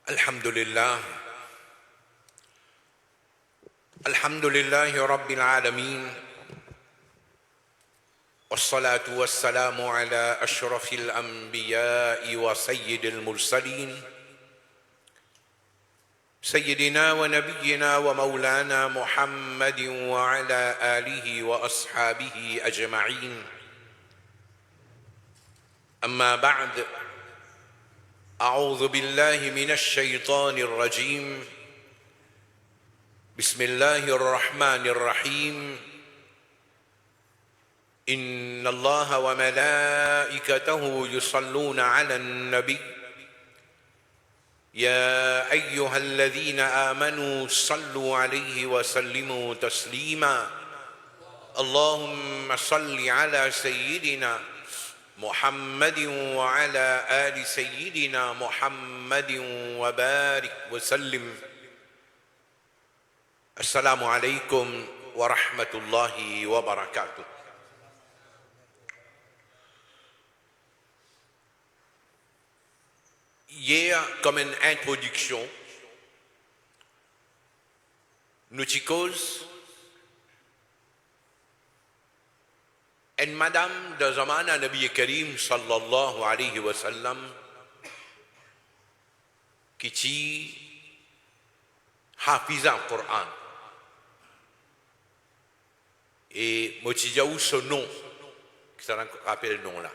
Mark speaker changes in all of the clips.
Speaker 1: الحمد لله رب العالمين والصلاة والسلام على أشرف الأنبياء وسيد المرسلين سيدنا ونبينا ومولانا محمد وعلى آله وأصحابه أجمعين. أما بعد، أعوذ بالله من الشيطان الرجيم. بسم الله الرحمن الرحيم. إن الله وملائكته يصلون على النبي يا أيها الذين آمنوا صلوا عليه وسلموا تسليما. اللهم صل على سيدنا محمد وعلى آل سيدنا محمد وبارك وسلم. السلام عليكم ورحمة الله وبركاته. Hier, comme une introduction, nous cause une madame de zamana Nabi Karim sallallahu alayhi wa sallam qui dit hafiza le Coran. Et moi je dis ce nom, qui se rappelle le nom là.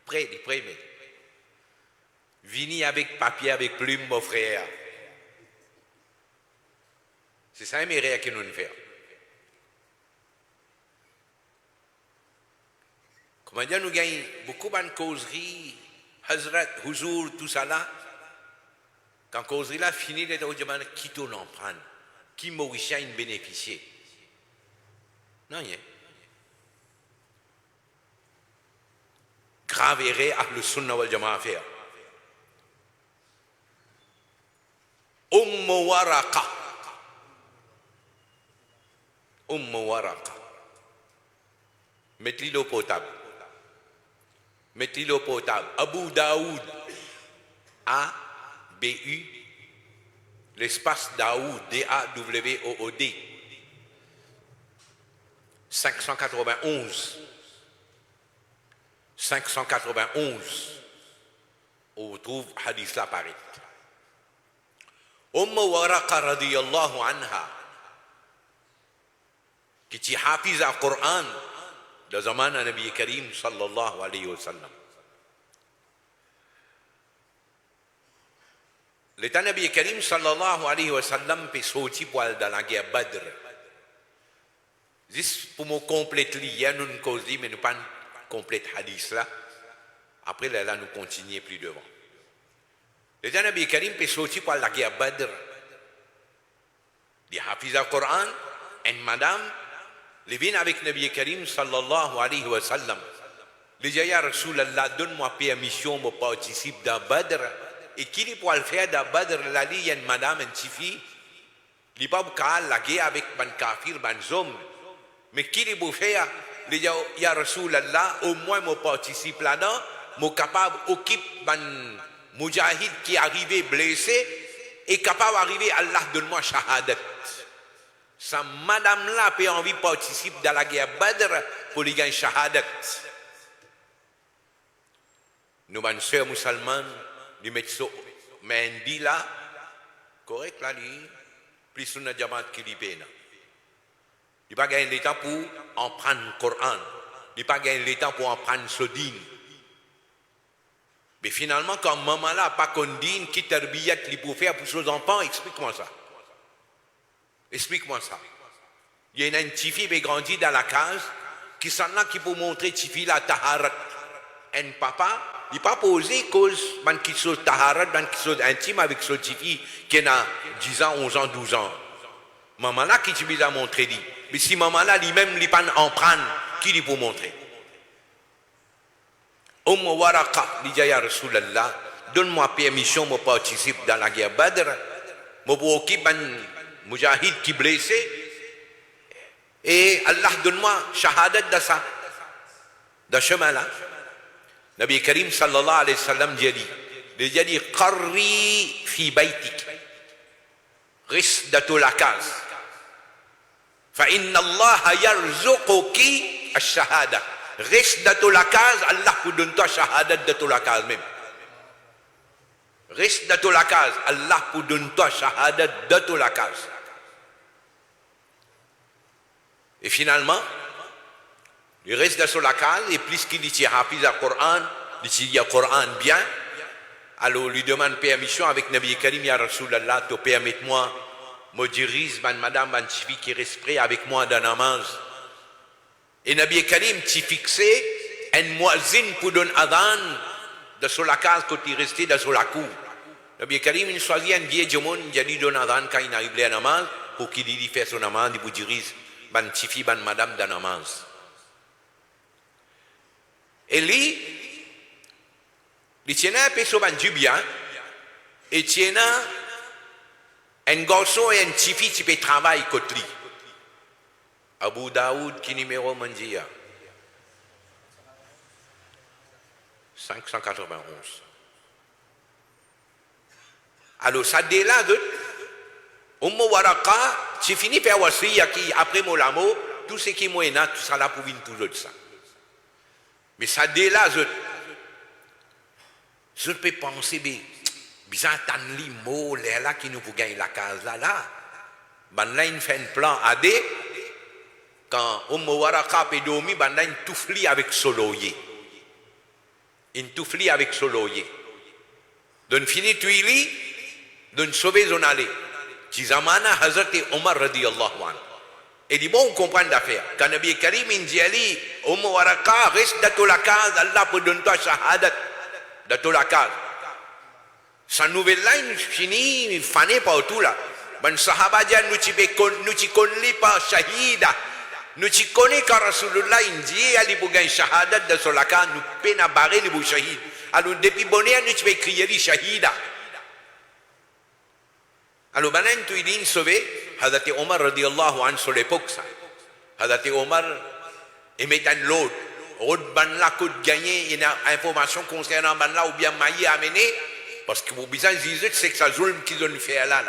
Speaker 1: Prêt, mais vini avec papier, avec plume, mon frère. C'est ça mes rêves que nous nous faisons. Comment dire, nous gagnons beaucoup de causeries, Hazrat, Huzur, tout ça là. Quand causerie là finit, les gens demandent qui t'en en prend, qui mauricien bénéficier. Non, rien. Graverait à le sunna wal jama'a faire. Waraka. Waraka. Mettez l'eau potable. Mettez l'eau potable. Abu Daoud. A-B-U. L'espace Daoud. D-A-W-O-O-D. 591. 591, on trouve hadith là pareil. Waraqa radiyallahu anha, qui est hafiz al-Qur'an de zaman à Nabi Karim sallallahu alayhi wa sallam. L'état Nabi Karim sallallahu alayhi wa sallam peut sortir pour aller dans la guerre Badr. Juste pour me compléter, il y a une cause, mais nous pas complète hadith là. Après là, nous continuons plus devant. Le Nabi Karim peut sortir pour la guerre Badr. Il hafiz al-Coran, une madame, il vient avec Nabi Karim sallallahu alayhi wa sallam. Il dit ya Rasulallah, donne-moi permission pour participer dans Badr. Et qui est pour le faire dans Badr, là, il y a une madame, une petite fille. Il n'est pas pour la guerre avec ban kafir, ban zom. Mais qui est pour faire? Il dit ya Rasulallah, au moins je participe là-dedans, je suis capable d'occuper un mujahid qui est arrivé blessé et capable d'arriver, Allah donne-moi shahadat. Sa madame-là peut envie de participer dans la guerre Badr pour lui gagner shahadat. Nous, bonnes sœurs musulmanes, nous mettons mais dit là, correct là, plus sur notre jamaat qui lui paye. Il n'a pas gagné le temps pour en prendre le Coran. Il n'a pas gagné le temps pour en prendre ce dîne. Mais finalement, quand maman là n'a pas qu'on dîne, qui tarbiyat li pour faire pour ses enfants, explique-moi ça. Explique-moi ça. Il y a une petite fille qui grandit dans la case, qui s'en a qui peut montrer petite fille la taharat. Un papa, il n'a pas posé cause, man qui soit taharat, man qui soit intime avec ce petite fille qui a 10 ans, 11 ans, 12 ans. Maman là qui t'y a montré dit. Mais si maman là lui-même lui pas en prendre, qui lui peut montrer? Waraqa, dit ya Rasulallah, donne-moi permission de participer dans la guerre Badr. m'occupe ban mujahid qui blessé, et Allah donne-moi shahadat de ça, de chemin-là. Nabi Karim sallallahu alayhi wa sallam dit, qarri fi baytik, reste dans ta case, fa inna Allah yarzuquki ash-shahada, reste dans ta case, Allah vous donne toi shahadat de ta case même. Reste dans ta case, Allah vous donne toi shahadat de ta case. Et finalement, il reste dans la case, et puisqu'il dit hafiz al Coran, il dit le Coran bien, alors lui demande permission avec Nabi Karim, ya Rasulallah, te permette-moi, me dirige, madame, chifi qui reste prêt avec moi dans la namaz. Et Nabi Karim, t'y fixé, un muazzin pour donner adhan dans la case quand il restait dans la cour. Nabi Karim, il choisit un vieil jomon, il dit donner adhan quand il arrive à la namaz, pour qu'il lui fasse son namaz, il vous dirige. Ban chifi ban madame dans namaz. Et lui, il tient un peu sur ban jubia, et tient un garçon et un chifi qui peut travailler côté lui. Abu Daoud qui numéro mandia 591. Alors ça dès là Waraka, tu finis par wasiya qui après mon amour, tout ce qui est moyen, tout ça là pour venir tout l'autre ça. Mais ça dès là, je peux penser, bizarre tant li mot là qui nous pour gagner la case là. Ben là il fait un plan AD quand Waraka peut dormir, ben là il toufli avec soloyer. Il toufli avec soloyer. Donc fini tuili, donc sauver son allée. Zamana Hazrat Omar radiyallahu anhu. Et dit bon, on comprend l'affaire. Quand Nabi Karim dit Ali, Waraka, reste dans la case, Allah peut donner toi shahadat dans la case. Sa nouvelle ligne finit, fané partout là. Ben sahaba dit, nous t'y connais pas shahida. Nous t'y connais quand Rasulullah dit, Ali pour gagner shahadat dans la case, nous peine à barrer les shahid. Alors depuis bonheur, nous t'y crier shahida. Alors, maintenant, tu dis sauvé, Hazrat Omar radiyallahu anhu sur l'époque, ça. Hazrat Omar émet un lot. Autre ban là, que gagner une information concernant ban là, ou bien maïe amener, parce que vous besoin de dire, c'est que ça zulm qu'ils ont fait là.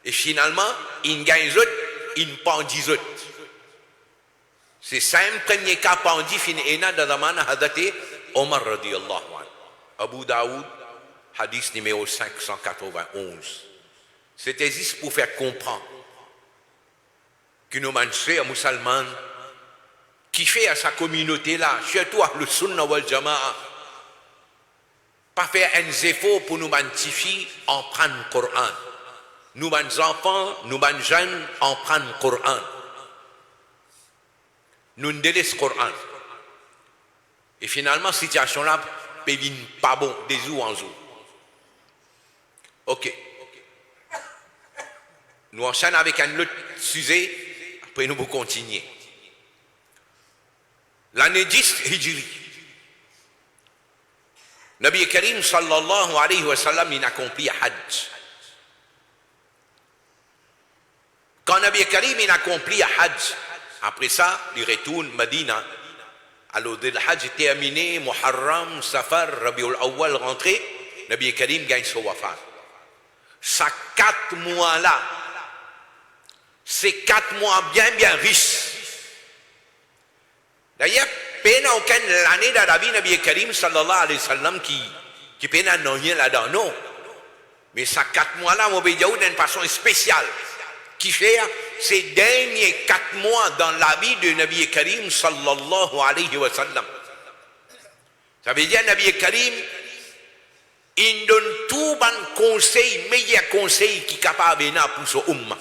Speaker 1: Et finalement, ils gagnent autres, ils pendent autres. C'est ça, un premier cas pendu, fini, dans la manne, Hazrat Omar radiyallahu anhu. Abu Daoud, hadith numéro 591. C'était juste pour faire comprendre que nos frères musulmans qui fait à sa communauté là, surtout le Sunnah wal Jama'a, pas faire un effort pour nous filles en prendre le Coran. Nous enfants, nous jeunes en prendre le Coran. Nous ne délaissons le Coran. Et finalement, cette situation là peut venir pas bon, des jours en jour. Ok. Nous enchaînons avec un autre sujet, après nous allons continuer. L'année 10 Hijri. Nabi Karim sallallahu alayhi wa sallam il accomplit Hajj. Quand Nabi Karim il accomplit Hajj, après ça, il retourne Medina. Alors, le Hajj est terminé, Muharram, Safar, Rabiul Awwal rentré, Nabi Karim gagne son wafat. Ça 4 mois là, c'est 4 mois bien riches. D'ailleurs, peine aucune l'année de la vie de Nabi Karim sallallahu alayhi wa sallam qui peine à rien là-dedans, non. Mais ça 4 mois là, on va dire d'une façon spéciale. Qui fait ces derniers 4 mois dans la vie de Nabi Karim sallallahu alayhi wa sallam. Ça veut dire Nabi Karim, il donne tout bon conseil, meilleur conseil qui est capable de pour son umma.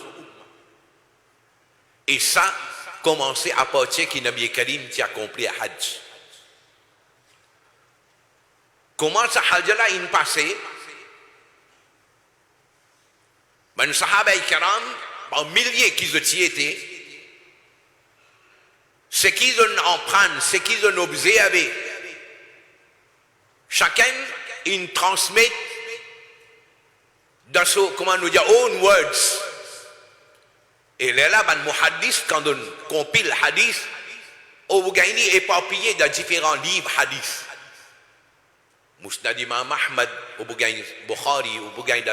Speaker 1: Et ça, commencé à partir que Nabi Karim qui a accompli le Hajj. Comment ce Hajj là il passé? Ben Sahaba Ikram, par milliers qui y étaient, ce qu'ils ont en prendre, ce qu'ils ont observé, chacun il transmet dans son, comment nous dire, own words. Et là, ben, muhaddis, quand on compile hadith, on vous gagne éparpillé dans différents livres hadith. Musnad Imam Ahmad, on vous gagne Bukhari, on vous gagne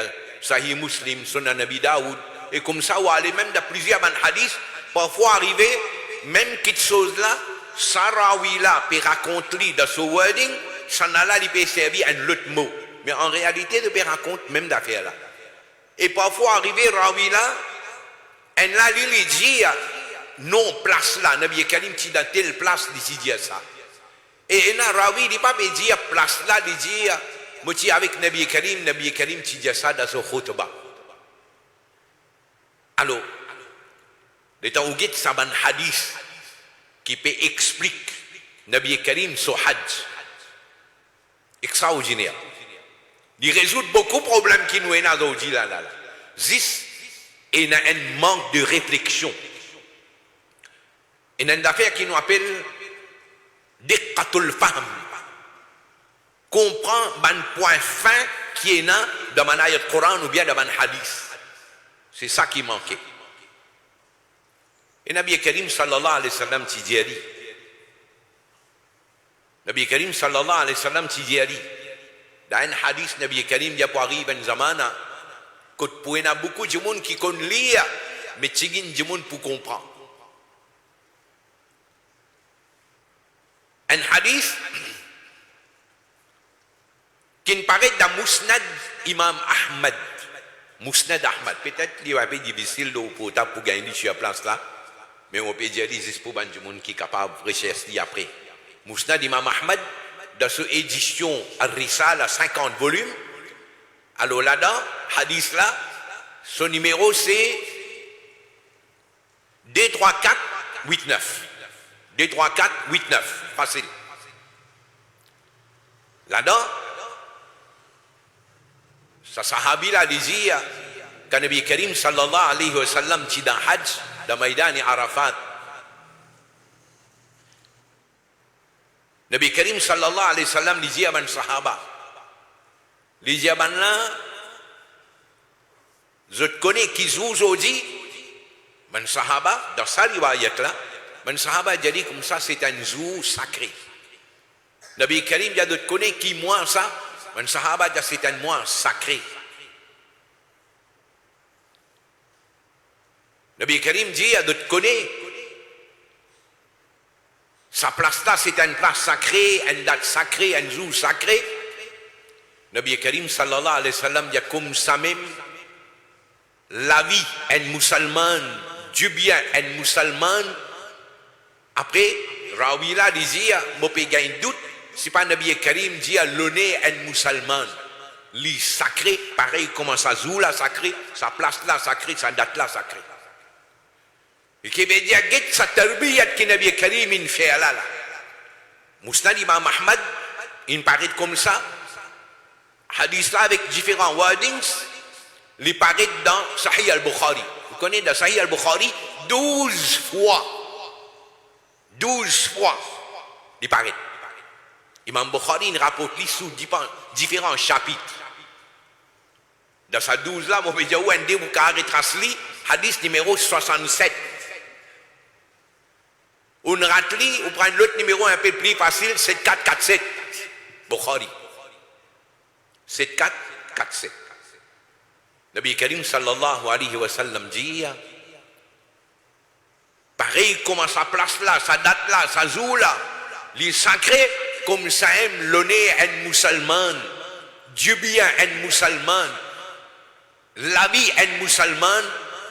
Speaker 1: Sahih Muslim, Sunan Nabi Daoud. Et comme ça, on aller même dans plusieurs hadiths, parfois arriver, même quelque chose là, Sarawi là, peut raconter dans ce wording, ça n'a là, il peut servir un autre mot. Mais en réalité, il peut raconter même d'affaires là. Et parfois arriver, Rawi là, et là, il dit, non, place là, Nabi Karim, tu dans telle place, il dit ça. Et là, Rawi, il ne dit pas dire place là, il dit, moi, tu avec Nabi Karim, tu dis ça dans ce khutbah. Alors, le temps où il y a un hadith qui peut expliquer Nabi Karim sur Hajj, extraordinaire. Il résout beaucoup de problèmes qui nous sont aujourd'hui là. Zis, il y a un manque de réflexion. Il y a une affaire qui nous appelle Diqqatul Fahm. Comprendre un point fin qui est dans un ayat Coran ou bien dans un hadith. C'est ça qui manquait. Et Nabi Karim sallallahu alayhi wa sallam ti dit, Nabi Karim sallallahu alayhi wa sallam ti dit, dans un hadith, Nabi Karim dit pour arriver un zamana, que pour y a beaucoup de monde qui connaît lire, mais il y a des gens pour comprendre. Un hadith qui paraît dans Musnad Imam Ahmad. Musnad Ahmad. Peut-être qu'il est un peu difficile pour gagner sur la place là, mais on peut dire que c'est pour les gens qui sont capables de rechercher après. Musnad Imam Ahmad, dans cette édition Al-Risal à 50 volumes, alors là-dedans, hadith là, son numéro c'est 23489. 23489, facile. Là-dedans, sa sahabi là dit, quand Nabi Karim sallallahu alayhi wa sallam dit dans Hajj, dans Maïdan et Arafat, Nabi Karim sallallahu alayhi wa sallam dit à man sahaba, il dit à man là, je te connais qui joue aujourd'hui, man sahaba, dans sa riwayat là, man sahaba a dit comme ça, c'est un jour sacré. Nabi Karim dit, je te connais qui moi ça, man sahaba dit, c'est un mois sacré. Nabi Karim dit, je te connais, sa place là, c'est une place sacrée, une date sacrée, un jour sacré. Nabi Karim sallallahu alayhi wa sallam dit comme ça même, la vie, un musulman, du bien, un musulman. Après, Rawi là dit, je peux gagner doute, si pas Nabi Karim dit, l'honneur un musulman. Li sacré, pareil comme ça joue là sacré, sa place là sacré, sa date là sacré. Et qui veut dire que sa tarbiyat que Nabi Karim in fait là. Musnad Imam Ahmad, il paraît comme ça. Hadith là avec différents wordings, il paraît dans Sahih al-Bukhari. Vous connaissez dans Sahih al-Bukhari 12 fois. 12 fois, il paraît. Imam Bukhari il rapporte sous différents chapitres. Dans sa 12 là, on peut dire où un vous retrace hadith numéro 67. On ratli, on prend l'autre numéro un peu plus facile, 7447. Bukhari. 7447. Nabi Karim sallallahu alayhi wa sallam dit, pareil comme sa place là, sa date là, sa jour là, les sacrés comme ça aime l'honneur un musulman, Dieu bien un musulman, la vie un musulman,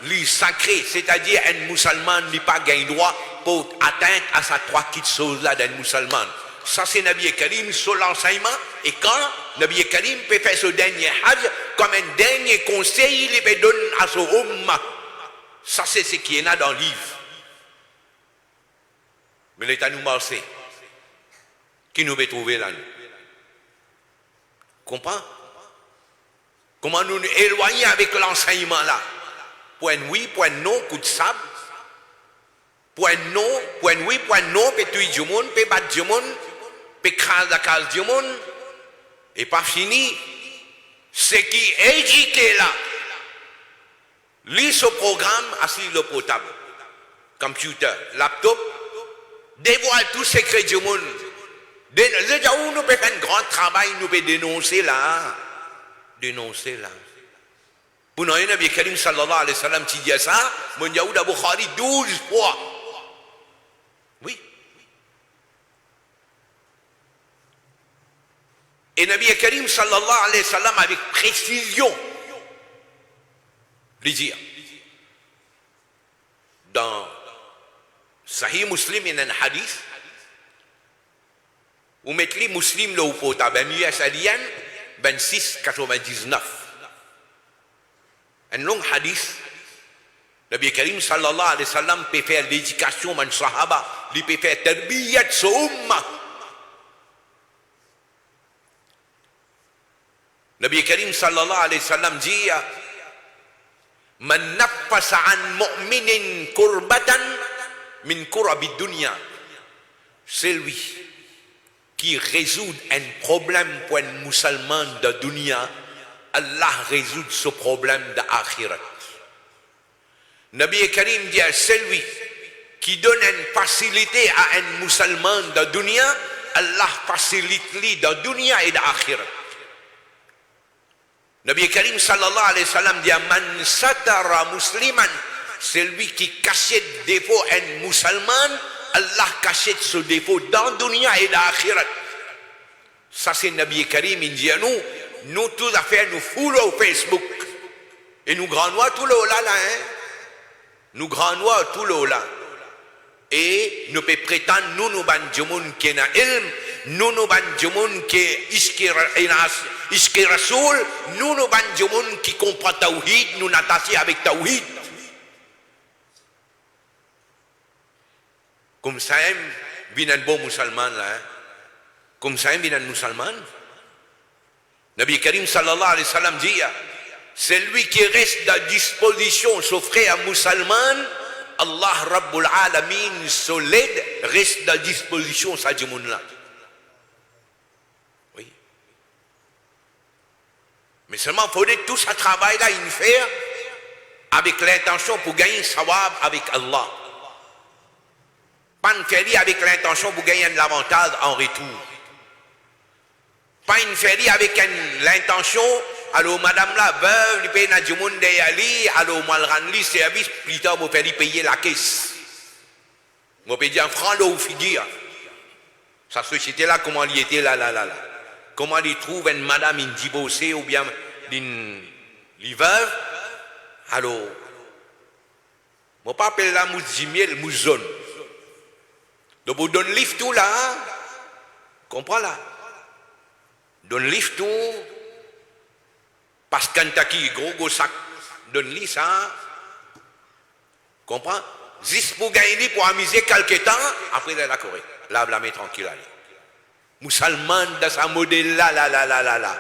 Speaker 1: les sacrés, c'est-à-dire un musulman n'est pas gain droit pour atteindre à sa trois petites choses là d'un musulman. Ça c'est Nabi Karim sur l'enseignement, et quand Nabi Karim peut faire ce dernier hajj comme un dernier conseil, il peut donner à son umma. Ça c'est ce qui est là dans le livre. Mais l'État nous marcher. Qui nous veut trouver là? Comprends? Comment nous nous éloigner avec l'enseignement là? Point oui, point non, coup de sable. Point non, point oui, point non, peut tuer du monde, peut battre du monde, peut craser la case du monde. Et pas fini. Ce qui est éduqué là, lit ce programme assis le portable, computer, laptop, dévoile tout secret du monde. Déjà où nous pouvons faire un grand travail, nous pouvons dénoncer là. Dénoncer là. Pour nous, le Nabi Karim sallallahu alayhi wa sallam, qui dit ça, mon Yaouda Bukhari 12 fois. Oui. Et Nabi Karim sallallahu alayhi wa sallam, avec précision, lui dire, dans Sahih Muslim, il y a un hadith, où mettez Muslim le pota, ben US alien, 26,99. Un long hadith, Nabi Karim sallallahu alayhi wa sallam peut faire l'éducation man sahaba, il peut faire tarbiyat sa umma. Nabi Karim sallallahu alayhi wa sallam dit, man naffasa an mu'minin kurbatan min kurabi dunya, c'est lui qui résout un problème pour un musulman de dunya, Allah résout ce problème de akhirat. Nabi Karim dit, celui qui donne une facilité à un musulman de dunya, Allah facilite lui de dunya et de akhirat. Nabi Karim sallallahu alayhi wa sallam dit, man satara musliman, celui qui cachette défaut un musulman, Allah cachette ce défaut dans dunya et dans akhirat. Ça c'est Nabi Karim, il dit à nous, nous tous à faire nous follow Facebook. Et nous grands noirs tout le là, hein. Nous grands noirs tout le là. Et nous pouvons prétendre, nous ban djoumoun qui na ilm, nous ban djoumoun qui iski rasoul, nous ban djoumoun qui comprend tawhid, nous n'attacher avec tawhid. Comme ça, il y a un bon musulman là. Hein? Comme ça, il y a un musulman. Nabi Karim sallallahu alayhi wa sallam dit, celui qui reste à disposition, son frère musulman, Allah Rabbul Alamin solide, reste à disposition, ça dit mon là. Oui. Mais seulement, il faut tout ce travail-là, il fait avec l'intention pour gagner sawab avec Allah. Pas une férie avec l'intention pour gagner un avantage en retour. Pas une férie avec l'intention, alors madame la veuve, il paye du monde d'Ali, alors moi le rendre service, plus tard, vous faire payer la caisse. Vous payez un franc là où figure. Sa société là, comment il était là. Comment il trouve une madame une divorcée ou bien une veuve, alors, je ne pas appeler la mouzimiel, mouzone. Donc, vous donnez livre tout là, comprends là. Donne livre tout, parce qu'un taki, gros sac, donne livre ça, comprends. Juste pour gagner, pour amuser quelques temps, après il est la Corée. Là, vous la mettez tranquille. Moussalman dans sa modèle là.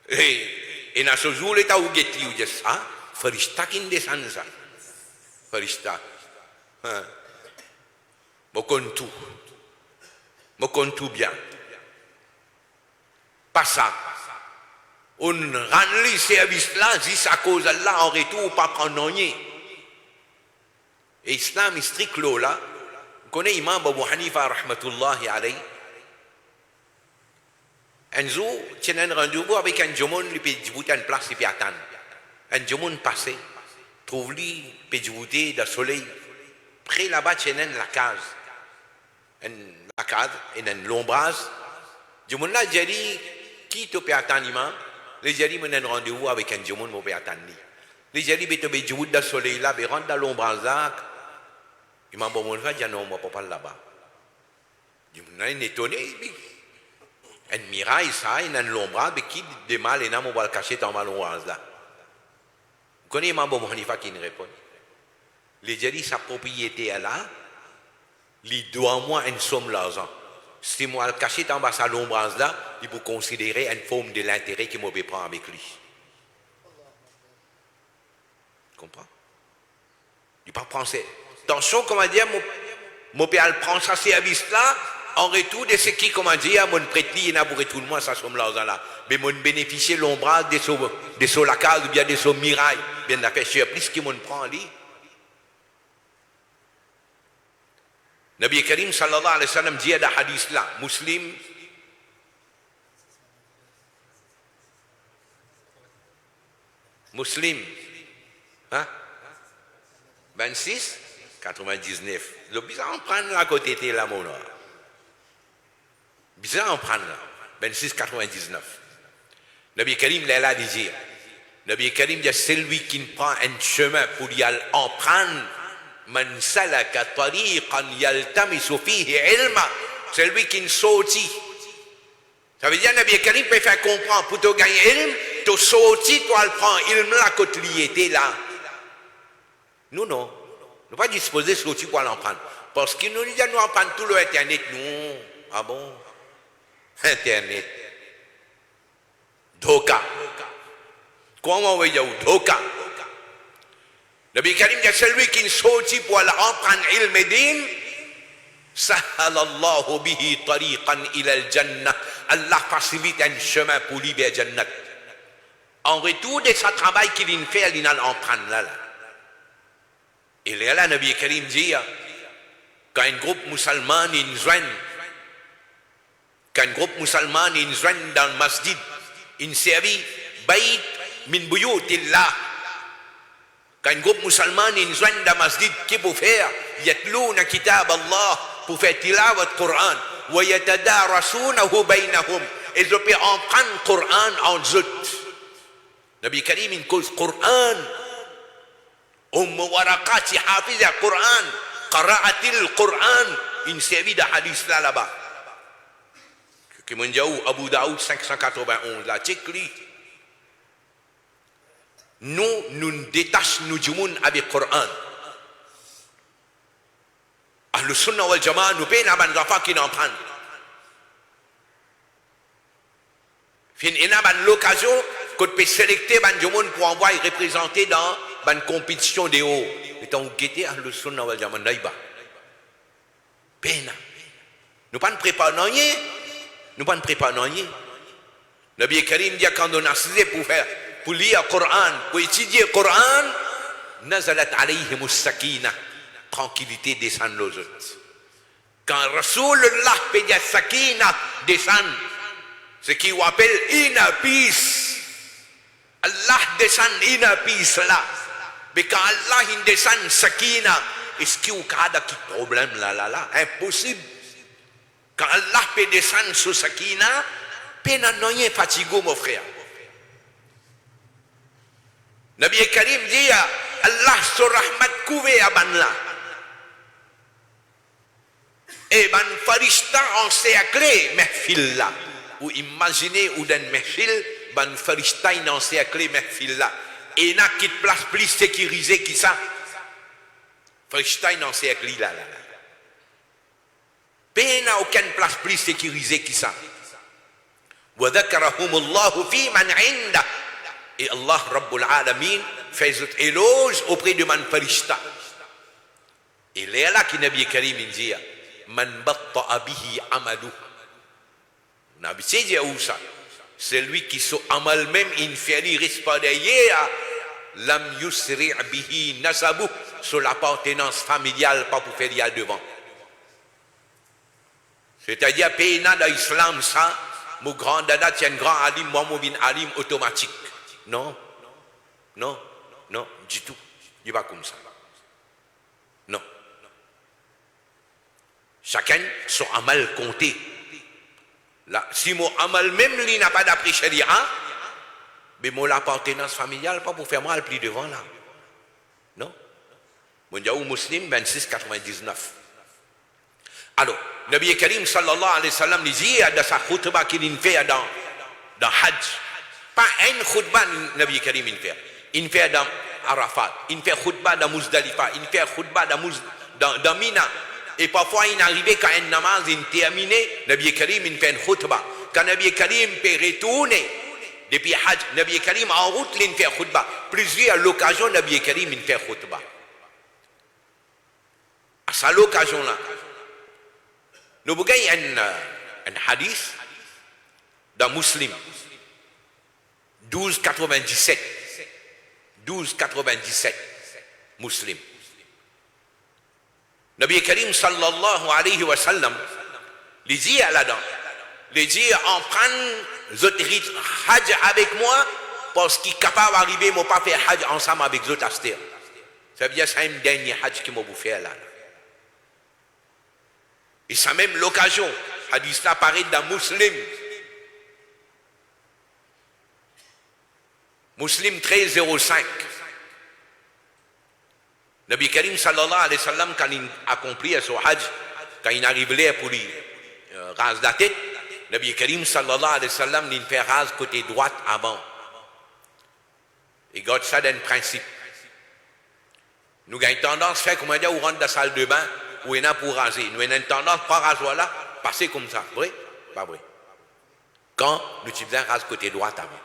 Speaker 1: Et dans ce jour, l'état où get you just ça, farishta qui descend ça. Farishta. Je compte tout bien. Pas ça. On rend les services là, juste à cause de là, en retour, pas prendre rien. Et l'islam est strict là. Vous connaissez l'imam Abu Hanifa, rahmatullahi alayhi. Un jour, il y a un rendez-vous avec un jomon, il peut djibouter une place, il peut attendre. Un jomon passé, trouve-lui, il peut djibouter dans le soleil. Près là-bas, il y a la case. La case, il y a une lombrase. Jomon là, j'ai dit, qui te peut attendre, imam? Les j'ai dit, il y a un rendez-vous avec un jomon, il peut attendre. Les j'ai dit, il peut djibouter dans le soleil là, il rentre dans l'ombrase là. Imam Bomon va dire, non, on ne peut pas là-bas. Jomon là, il est étonné. Un miraille, ça, il y a une lombrase, mais qui démarre, et on va le cacher dans ma lombrase là. Vous connaissez Imam Abu Hanifa qui nous répond? Les j'ai dit, sa propriété est là, il doit moi une somme d'argent. Si moi le cacher dans ma lombrase là, il peut considérer une forme de l'intérêt qu'il me prend avec lui. Tu comprends? Il ne peut pas prendre ça. Attention, comment dire, mon père prend ce service là, en retour de ce qui, comment dire, mon prête-li, il a pour tout le monde, ça somme l'argent là. Mais mon bénéficier l'ombrage de ce lacage ou bien de ce mirail, bien la fait cher, plus que mon prend lui. Nabi Karim sallallahu alayhi wa sallam dit dans hadith là, Muslim, hein? 26, 99. Le bizarre en prendre à côté de la monnaie. Bizarre en prendre là. 26, 99. Nabi Karim l'a dit. Nabi Karim dit celui qui prend un chemin pour y aller en prendre, man salaka tariqan yaltamisu fihi ilma, celui qui ne sortit. Ça veut dire Nabi Karim peut faire comprendre pour te gagner ilm, tu sortis, tu le prends ilm là quand tu y étais là. Nous non. Nous pas disposés de sortir pour l'en prendre. Parce que nous disons nous en prendre tout le internet, nous. Ah bon? Internet. Doka. Comment on veut dire Doka? Nabi Karim dit celui qui sortit pour aller en prendre ilm din, sahalallahu bihi tariqan ila al-jannah. Allah facilite un chemin pour lui vers Jannat. En retour de ce travail qu'il fait, il en prendre là. Et là, Nabi Karim dit, quand un groupe musulman dans le masjid, il servit bayt min buyutillah. Quand un groupe musulman dans le masjid, qui peut faire, yatlouna kitab Allah, pour faire tilawat Coran, wa yatadarasunahu baynahum, et je peux en prendre Coran en zut. Nabi Karim, il cause Coran. Waraqati hafiz al-Quran, qara'atil Quran, une série de hadiths là-bas. Qui m'ont dit Abu Daoud 591, là, check-li. Nous détachons nous avec le Coran. Le Sunnah wal Jama'a, nous payons les enfants qui n'en prennent. Il y a l'occasion qu'on peut sélecter les gens pour envoyer représenter dans une compétition de haut. Et on guette à le Sunnah wal Jama'a naïba. Pena. Nous pas préparer rien. Nous pas préparer rien. Nabi Karim dit quand on a assisté pour lire le Coran, pour étudier le Coran, nazalat alayhim sakina, tranquillité descend aux autres. Quand Rasulullah peut dire sakina descend, ce qui appelle inner peace. Allah descend inner peace là. Mais quand Allah descend sakina, est-ce qu'il y a des problèmes là? Impossible. Quand Allah peut descendre sur sakina, peine à rien fatigué, mon frère. Nabi Karim dit, Allah sur rahmat couvé à Banla. Et ban farishta en cercle, mehfil là. Ou imaginez ou d'un mehfil, ban farishta en cercle, mehfil là. Et n'a qui place plus sécurisée que ça. Farishta en cercle là. Peine n'a aucune place plus sécurisée que ça. Wa dhakarahumullahu fi man inda. Et Allah Rabbul Alamin fait éloge auprès de man farishta. Et là qui Nabi Karim dit, man batta'a bihi amalu. Nabi dit où ça? Celui qui son amal même inférieur respecté lam yusri' bihi nasabu, sur l'appartenance familiale pas pour faire y aller devant. C'est-à-dire péna dans l'islam ça, mon grand dada tient grand alim, moi mon bin alim automatique. Non, du tout. Il va comme ça. Non. Chacun son amal compté. Là, si mon amal même lui n'a pas d'après sharia, mais mon appartenance familiale pas pour faire mal plus devant là. Non. Mon diaou muslim 26,99. Alors, Nabi Karim sallallahu alayhi wa sallam dit dans sa khutbah qu'il fait dans Hajj. Pas une khutbah Nabi Karim il fait dans Arafat, il fait khutbah dans Muzdalifa, il fait khutbah dans Mina. Et parfois il arrive quand un namaz est terminé, Nabi Karim il fait une khutbah. Quand Nabi Karim peut retourner depuis Hajj, Nabi Karim en route il fait khutbah. Plusieurs l'occasion Nabi Karim il fait khutbah. À cette occasion là, Nous avons un hadith dans Muslim 1297 Muslim. Nabi Karim sallallahu alayhi wa sallam les dit là-dedans, les dit en prendre votre rite hajj avec moi parce qu'il est capable d'arriver, moi pas faire hajj ensemble avec d'autres astères. Ça veut dire que c'est un dernier hajj qui m'a fait là. Et ça même l'occasion, hadith là apparaît dans Muslim. Muslim 1305. Nabi Karim sallallahu alayhi wa sallam, quand il accomplit son hajj, quand il arrive là pour lui raser la tête, Nabi Karim sallallahu alayhi wa sallam, il fait rase côté droite avant. Et God, ça d'un principe. Nous avons tendance à faire comme on dit, on rentre dans la salle de bain, où il y en a pour raser. Nous avons tendance à raser là, passer comme ça. Vrai? Pas vrai. Quand nous utilisons rase côté droite avant.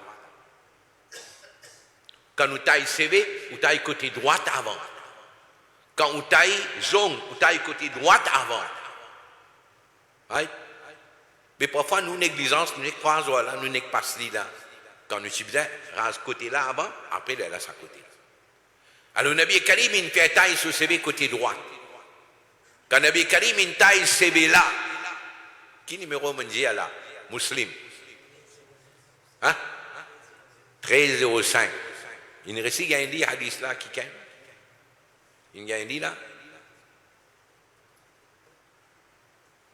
Speaker 1: Quand nous taille CV, nous taille côté droite avant. Quand nous taille zone, nous taille côté droite avant. Right? Mais parfois, nous négligence, nous n'avons pas là, nous n'avons pas ce là. Quand nous utilisons rase côté là avant, après, elle a sa côté. Alors, Nabi Karim, il fait taille sur CV côté droit. Quand Nabi Karim, il taille CV là, qui numéro me dit là? Muslim. Hein? 1305. Il ne récit un lit hadith là qui est. Il y a un lit là?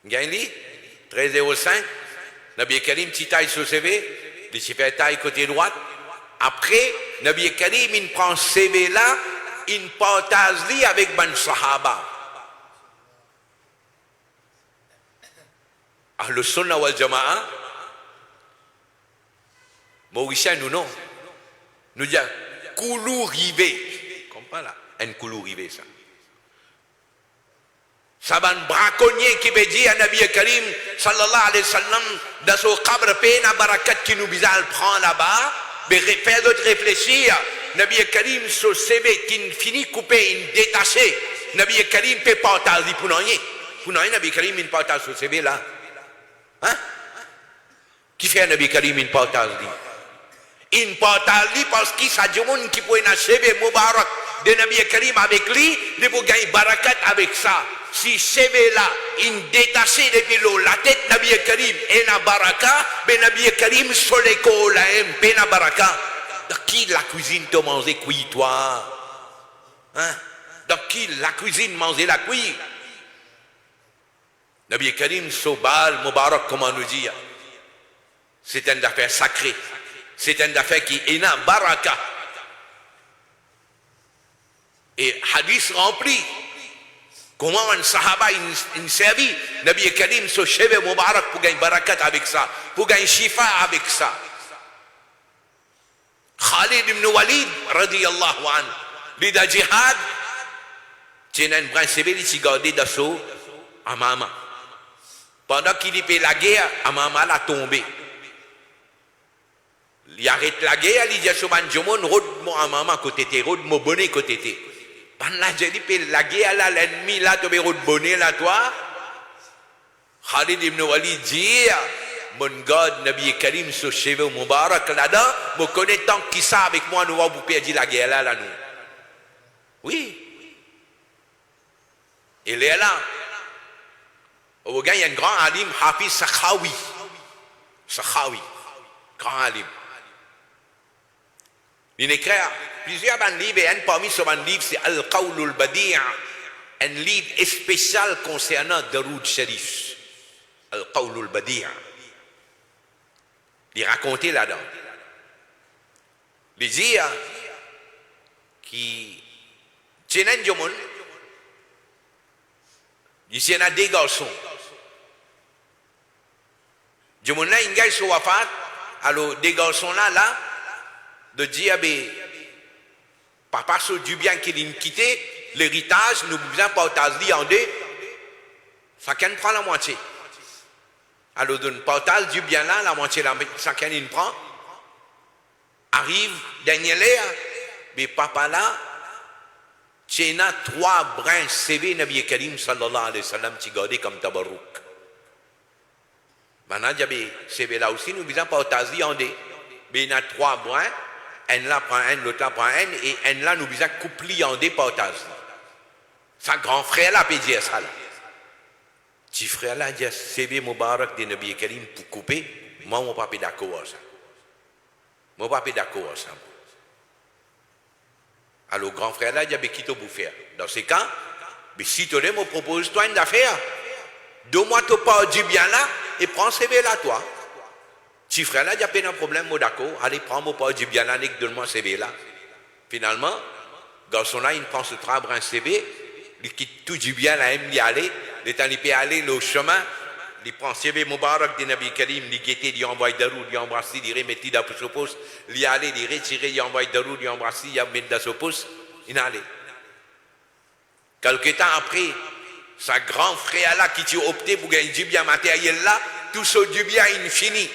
Speaker 1: Il y a un lit? 1305. Nabi Karim, petit taille sur CV, il fait taille côté droite. Après, Nabi Karim, il prend CV là, il partage lui avec ban sahaba. Le Sunnah wal Jama'a, Mauricien, nous non. Nous disons, koulou rivé. Comprends là? Un koulou rivé, ça. Ça va un braconnier qui veut dire à Nabi Karim, sallallahu alayhi wa sallam, dans son cabre, pena barakat qui nous bizarre prend là-bas, mais faire d'autres réfléchir. Nabi Karim, son CV, qui finit coupé, il détaché. Nabi Karim peut partager pour rien. Pour rien, Nabi Karim, il partage son CV là. Hein? Qui fait Nabi Karim, il partage lui? Il partage lui parce qu'il y a des gens qui peuvent achever Mubarak de Nabi Karim avec lui, ils peuvent gagner barakat avec ça. Si CV là, il détaché depuis l'eau, la tête Nabi Karim et la baraka, mais Nabi Karim sur l'école, la MP na baraka. Dans qui la cuisine te manger cuit toi? Hein? Dans qui la cuisine manger la cuit? Nabi Karim Sobal Mubarak, comment nous dire? C'est une affaire sacrée. C'est une affaire qui est na baraka. Et hadith rempli. Comment un sahaba il servi Nabi Karim se cheveux Mubarak pour gagner barakat avec ça, pour gagner shifa avec ça. Khalid ibn Walid radiyallahu anhu, lida jihad, tiene un brin cheveux il s'y gardé d'assaut à Amama. Pendant qu'il y fait la guerre, Amama l'a tombé. Il arrête la guerre, il dit à Soban Jomon, rôde mon Amama côté té, rôde mon bonnet côté té. Pendant la guerre là, l'ennemi là, tu as de bonnet là, toi. Khalid ibn Walid dit, mon God, Nabi Karim, ce cheveu Mubarak là-dedans, me connaît tant qui ça avec moi, nous allons vous perdre la guerre là, nous. Oui. Il est là. Au gars, il y a un grand alim, Hafiz Sakhawi. Sakhawi. Grand alim. Il écrit plusieurs livres, et un parmi ces livres, c'est Al-Qawlul Badi'a, un livre spécial concernant Daroud Sharif. Al-Qawlul Badi'a. Il racontait là-dedans. Il dit qu'il y a des gens, il y a des garçons. Des gens là, ils sont wafat, alors des garçons là, de dire, papa, sur du bien qu'il a quitté, l'héritage, nous pouvons partager en deux, chacun prend la moitié. Alors, on partage du bien là, la moitié, chacun il prend. Arrive, dernier l'air, mais papa là, tu as 3 brins CV, Nabi Karim sallallahu alayhi wa sallam, tu gardé comme tabarouk. Maintenant, c'est là aussi, nous disons partager en deux. Mais il y a 3 mois, un là prend un, l'autre là prend un, et un là, nous disons coupler en deux partager. Ça, grand frère là, peut dire ça. Là. Petit frère là, dit CV Moubarak de Nabi Karim pour couper, moi, mon papa est d'accord avec ça. Mon papa est d'accord avec ça. Alors, grand frère là, il dit, qui te vous faire? Dans ces cas, mais si tu me proposes toi une affaire, 2 mois, tu pas du bien là, et prends CV là, toi. Petit frère là, il n'y a pas de problème, moi d'accord, allez, prends-moi pas du bien là, et donne-moi CV là. Finalement, garçon là, il prend ce trabre un CV, il quitte tout du bien là, il y aller, le temps il peut aller le chemin, il prend CV Moubarak de Nabi Karim, il guette, il envoie Darou, il embrasse, il remet dans ce poste, il y aller, il retire, il envoie Darou, il embrasse, il met dans ce poste, il y allait. Quelque temps après, sa grand frère là qui a opté pour gagner du bien matériel là, tout ce du bien infini.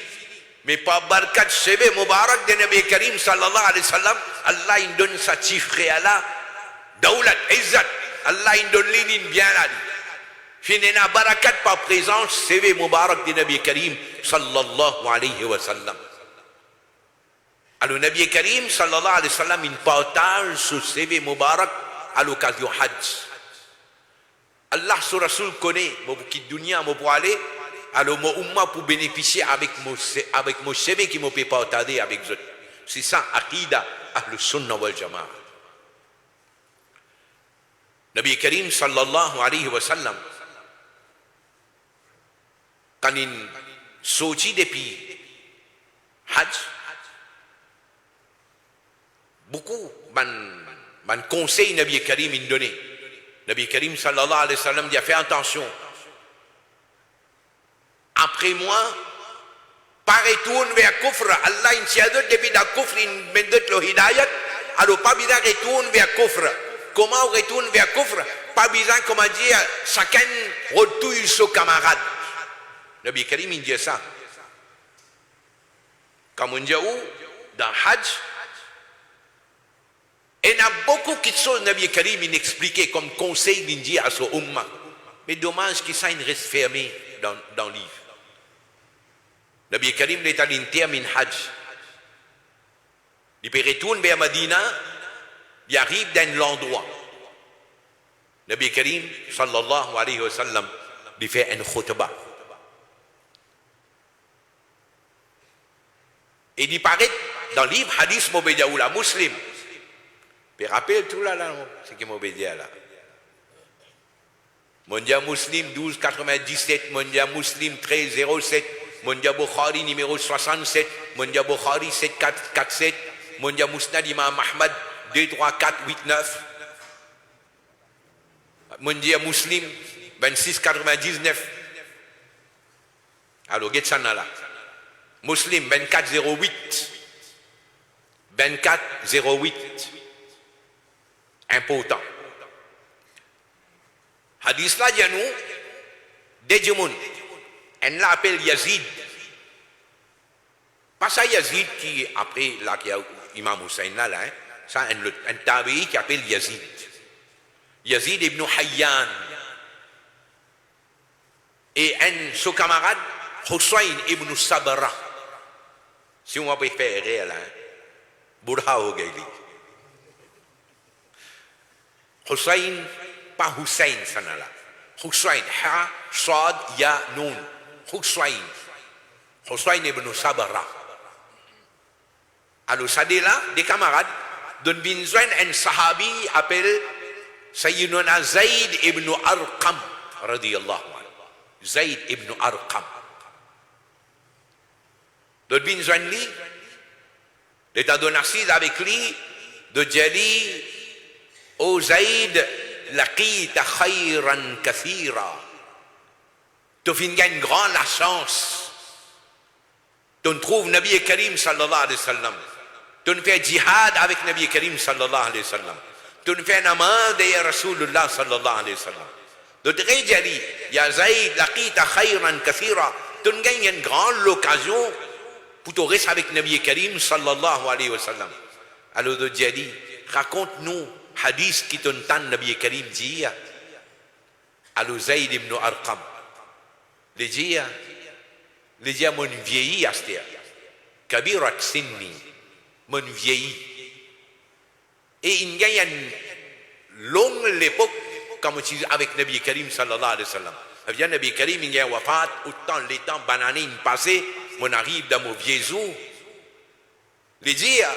Speaker 1: Mais par barkat CV Moubarak de Nabi Karim sallallahu alayhi wa sallam, Allah il donne sa petit frère là, Daulat, Izzat, Allah il donne l'inin bien là. Finena barakat par présence CV Moubarak de Nabi Karim sallallahu alayhi wa sallam. Alors Nabi Karim sallallahu alayhi wa sallam il partage ce CV Moubarak à l'occasion Hajj. Allah sur Rasul connaît, mon quitte dunya, mon pour aller, alors mon umma pour bénéficier avec mon CV qui me peut partager avec eux. C'est ça, Aqida, Ahlus Sunnah wal Jama'a. Nabi Karim sallallahu alayhi wa sallam, quand il sortit depuis Hajj, beaucoup de conseils Nabi Karim il donnait. Nabi Karim sallallahu alayhi wa sallam dit fais attention. Après moi, pas retourne vers Kufr. Allah in siadat depuis la Kufr in mendet le hidayat. Alors pas besoin retourne vers Kufr. Comment on retourne vers Kufr? Pas besoin, comment dire, chacun retouille son camarade. Nabi Karim il dit ça. Comme on dit où? Dans Hajj. Et il y a beaucoup de choses que Nabi Karim inexpliquées comme conseil d'Indie à son umma. Mais dommage que ça reste fermé dans le livre. Nabi Karim est à l'interme in Hajj. Il peut retourner vers Medina, il arrive dans l'endroit. Nabi Karim, sallallahu alayhi wa sallam, il fait un khutbah. Et il paraît dans le livre Hadith Mobédiaoula, Muslim. Puis rappelle tout là, c'est qui m'obédia là. Mondia Muslim 1297, Mondia Muslim 1307, Mondia Bukhari numéro 67, Mondia Bukhari 7447, Mondia Musnad Imam Ahmad 23489, Mondia Muslim 2699. Alors, Getsana là. Muslim 2408. 2408. Important. Hadith là, il nous, Dejimoun, on l'appelle Yazid. Pas ça Yazid qui, après, là, qui a Imam Hussein là, hein, ça, un tabi'i qui appelle Yazid. Yazid ibn Hayyan. Et un son camarade, Hussein ibn Sabra. Si on va préférer là, Bourha au Gaili. Hussein, pas Hussein, ça n'a là. Hussein, Ha, Sad, Ya, Nun. Hussein. Hussein ibn Sabra. Alors, ça dit là, des camarades, d'un binzoin, un sahabi appelle Sayyiduna Zayd ibn Arqam, radiyallahu anhu. Zayd ibn Arqam. D'un binzoin, lui, l'état d'un assise avec lui, de Jali, O Zayd, laqita khayran kathira. Tu finis une grande la chance. Tu trouves Nabi Karim sallallahu alayhi wa sallam. Tu fais jihad avec Nabi Karim sallallahu alayhi wa sallam. Tu fais namaz de Rasulullah sallallahu alayhi wa sallam. Tu te Jali, ya Zayd, laqita khayran kathira. Tu gagnes une grande occasion pour te rester avec Nabi Karim sallallahu alayhi wa sallam. Alors de Jali, raconte-nous hadith qui t'entend Nabi Karim dire à Zayd ibn Arqam. Il dit, Les gens m'ont vieilli à cette Kabirat Sinni, m'ont vieilli. Et il y a une longue époque, comme on dit avec Nabi Karim sallallahu alayhi wa sallam. Avec Nabi Karim, il y a wafat, autant les temps bananés passés, on arrive dans mon vieux jour. Les dire,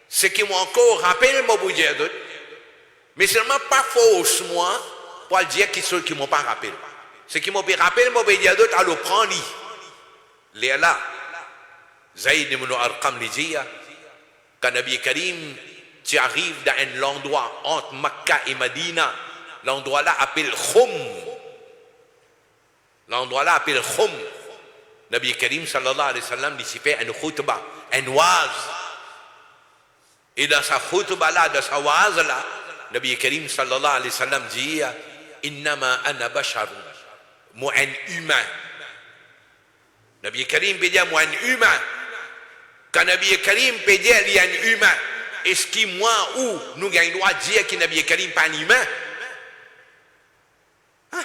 Speaker 1: ce qui m'a encore rappelé, mon bouger d'autres, mais seulement pas fausse moi, pour dire qui sont qui m'ont pas rappelé. Ce qui m'a rappelé, mon bouger d'autres, à le prendre. Les là, Zayd ibn Arqam les dit, quand Nabi Karim, tu arrives dans un endroit entre Makkah et Medina, l'endroit là appelle Khum. L'endroit là appelle Khum. Nabi Karim sallallahu alayhi wa sallam, il s'y fait une khutbah, un waz. Et dans sa khutbah là, dans sa waz là, Nabi Karim sallallahu alayhi wa sallam dit, Innama ana basharun, moi un humain. Nabi Karim peut dire moi un humain. Quand Nabi Karim peut dire il y a un humain, est-ce que moi ou nous avons le droit de dire que Nabi Karim n'est pas un humain? Hein?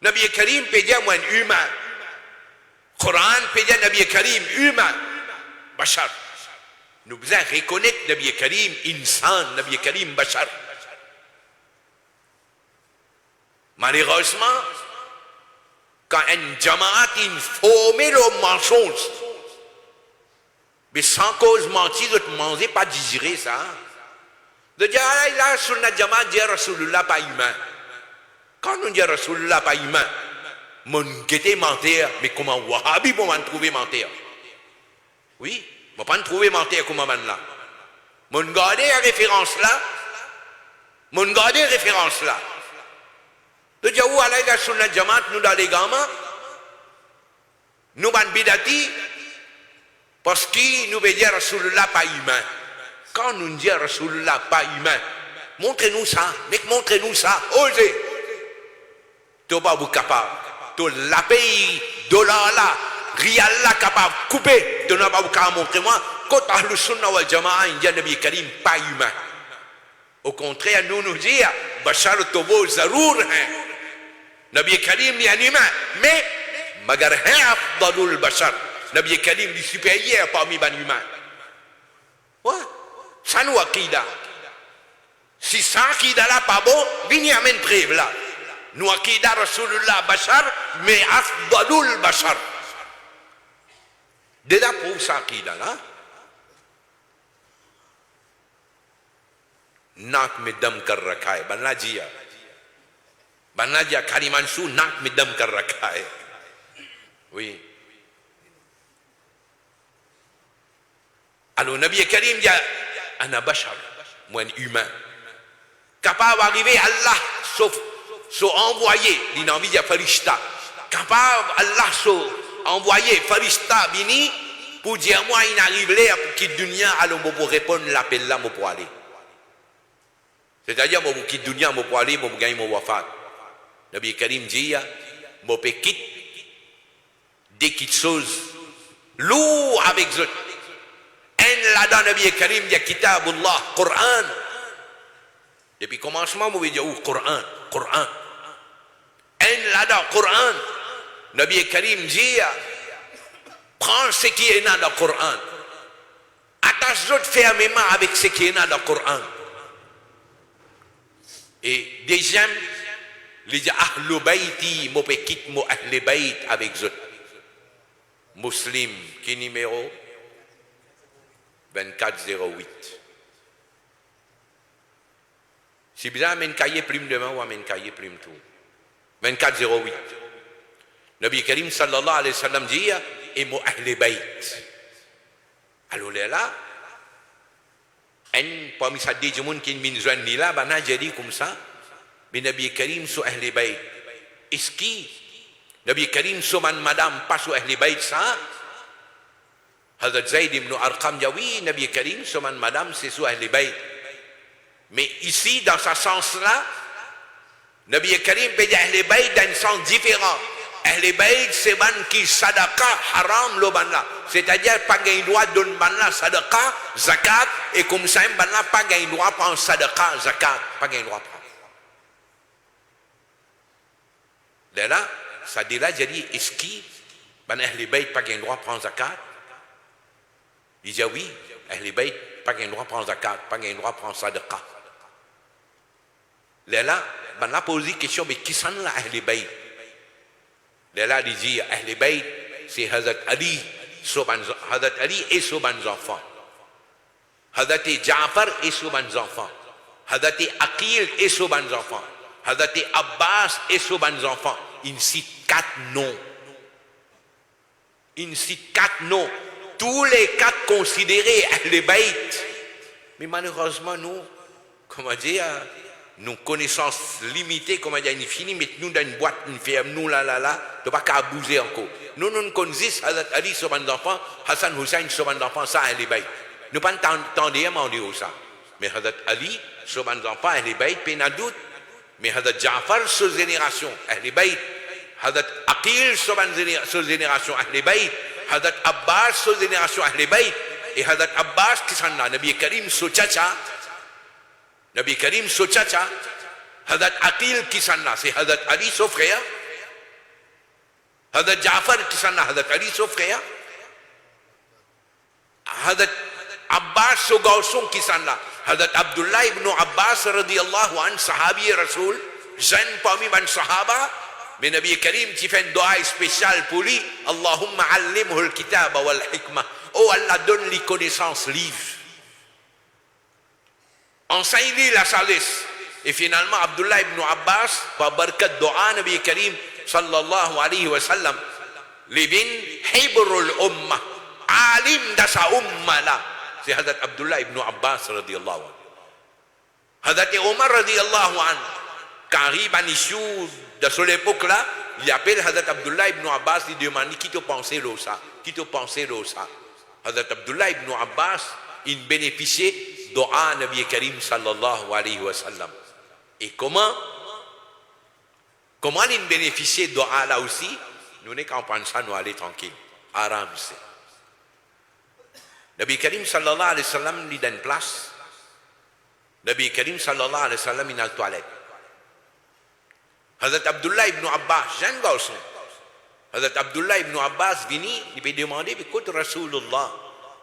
Speaker 1: Nabi Karim peut dire moi un humain. Coran peut dire Nabi Karim humain. Bachar. Nous devons reconnaître Nabi Karim insan, Nabi Karim bachar. Malheureusement, quand un jamaat informe le mensonge, mais sans cause mentir, de te manger, pas digérer ça. De dire, ah là, sur la jamaat, dire Rasulullah pas humain. Quand on dit Rasulullah pas humain, mon guetté mentir, mais comment Wahhabi pour m'en trouver mentir? Oui, je ne pas trouver mentir comme man là. Mon garder la référence là, mon garder la référence là. De dire, où allez sur la jamaat, nous dans les gamins, nous ban bidati, parce que nous veut dire Rasulullah pas humain. Quand nous disons Rasulullah pas humain, montrez-nous ça, mec, montrez-nous ça, osez. Tu n'es pas capable. Tu la pays, dollar là, rial là, capable de couper. Tu n'es pas capable de montrer moi. Quand le sunna wal jama'a, il dit Nabi Karim pas humain. Au contraire, nous disons, Bachar Tobo Zarour, Nabi Karim est un humain. Mais, Magar Afdalul Bachar. Nabi Karim est supérieur parmi les humains. Ouais. Ça nous akida. Si ça akida là pas bon, venez amène preuve là. Nous akida Rasulullah Bachar, mais Afdalul Bachar. Déjà pour ça akida là. Nak medam kar rakha hai. Banna jiya Kariman su nak medam kar rakha hai. Oui. Alors, Nabi Karim dit, Ana bashar, moi un humain. Capable d'arriver Allah, sauf envoyé, il n'a envie de Farishta. Capable Allah, sauf envoyé Farishta, bini, pour dire, moi, il arrive là, pour qu'il dunya, alors, pour répondre l'appel là, pour aller. C'est-à-dire, pour qu'il dunya, pour aller, pour gagner mon wafat. Nabi Karim dit, pour quitter, dès qu'il chose, lourd avec eux. En là-dedans, Nabi Karim dit Kitabullah, Coran. Depuis le commencement, vous dites Coran, Coran. En là-dedans, Coran. Nabi Karim dit prends ce qui est dans le Coran. Attache-toi fermement avec ce qui est dans le Coran. Et deuxième, il dit Ahlul Bayti, moi, quitte moi Ahlul Bayt avec eux. Muslim, qui numéro 2408. Si bien amène cahier prime demain ou amène cahier prime tout. 2408. Nabi Karim sallallahu alayhi wa sallam dit et mo ahle bayt. Alors là, parmi ça des gens qui ne sont ni là, ben j'ai comme ça. Mais Nabi Karim sur ahle bayt. Est-ce que Nabi Karim sur madame pas sur ahle bayt ça? Hazrat Zayd ibn Arqam dit oui, Nabi Karim, son madame, c'est sur Ahl Bayt. Mais ici, dans ce sens-là, Nabi Karim peut dire Ahl Bayt dans un sens différent. Ahl Bayt, c'est ban qui sadaqa haram lo ban là. C'est-à-dire, pas gain droit de donner ban là sadaqa, zakat, et comme ça, ban là, pas gain droit prendre sadaqa, zakat, pas gain droit prendre. Là, ça dit là, j'ai dit, est-ce qu'il Ben Ahl Bayt pas le droit de prendre zakat. Il dit oui, Ahl Bayt pas le droit de prendre zakat, pas le droit de prendre sadaqa. Là, ben là posé question, mais qui sont là Ahl Bayt? Là, il dit Ahl Bayt, c'est Hazrat Ali et ses enfants. Hazrat Ja'far et ses enfants. Hazrat Aqil et ses enfants. Hazrat Abbas et ses enfants. Il cite 4 noms. Il cite 4 noms. Tous les 4 considérés Ahl Bayt. Mais malheureusement, nous, comment dire, nos connaissances limitées, comment dire, infinies, mettons-nous dans une boîte, une ferme, nous là, ne pas qu'à bouger encore. Nous connaissons Hazrat Ali, ses enfants, Hassan Hussein, ses enfants, ça, Ahl Bayt. Nous ne t'entendons pas dire ça. Mais Hazrat Ali, ses enfants, Ahl Bayt, pas de doute. Mais Hazrat Ja'far, sa génération, Ahl Bayt. Hazrat Aqil, sa génération, Ahl Bayt. Hazrat Abbas, sa génération, Ahl Bayt. Et Hazrat Abbas, qui s'en a, Nabi Karim, sa tchacha. Nabi Karim, sa tchacha. Hazrat Aqil, qui s'en a, c'est Hazrat Ali, son frère. Hazrat Ja'far, qui s'en a, Hazrat Ali, son frère. Hazrat Abbas, son garçon, qui s'en a. Hazrat Abdullah ibn Abbas, radiyallahu anhu, sahabi Rasoul, jeune parmi les sahaba, mais Nabi Karim qui fait un dua spécial pour lui, Allahumma allimhu al-kitab wal hikmah. Oh Allah, donne les connaissances livres. Enseigne-lui la sagesse. Et finalement, Abdullah ibn Abbas, par barkat dua Nabi Karim, sallallahu alayhi wa sallam, libin hibrul ummah, alim de sa ummah là. C'est Hazrat Abdullah ibn Abbas radiyallahu anhu. Hazrat Omar radiyallahu anhu, quand arrive un issue de cette époque-là, il appelle Hazrat Abdullah ibn Abbas, il demande qui te pensait de ça, qui te pensait de ça. Hazrat Abdullah ibn Abbas, il bénéficiait dua Nabi Karim sallallahu alayhi wa sallam. Et comment il bénéficiait dua là aussi? Nous n'est qu'en pensant nous aller tranquille. Aram c'est. Nabi Karim sallallahu alayhi wa sallam lui donne place. Nabi Karim sallallahu alayhi wa sallam il a la toilette. Hazrat Abdullah ibn Abbas, jeune garçon. Hazrat Abdullah ibn Abbas vini, il peut demander, écoute Rasulullah,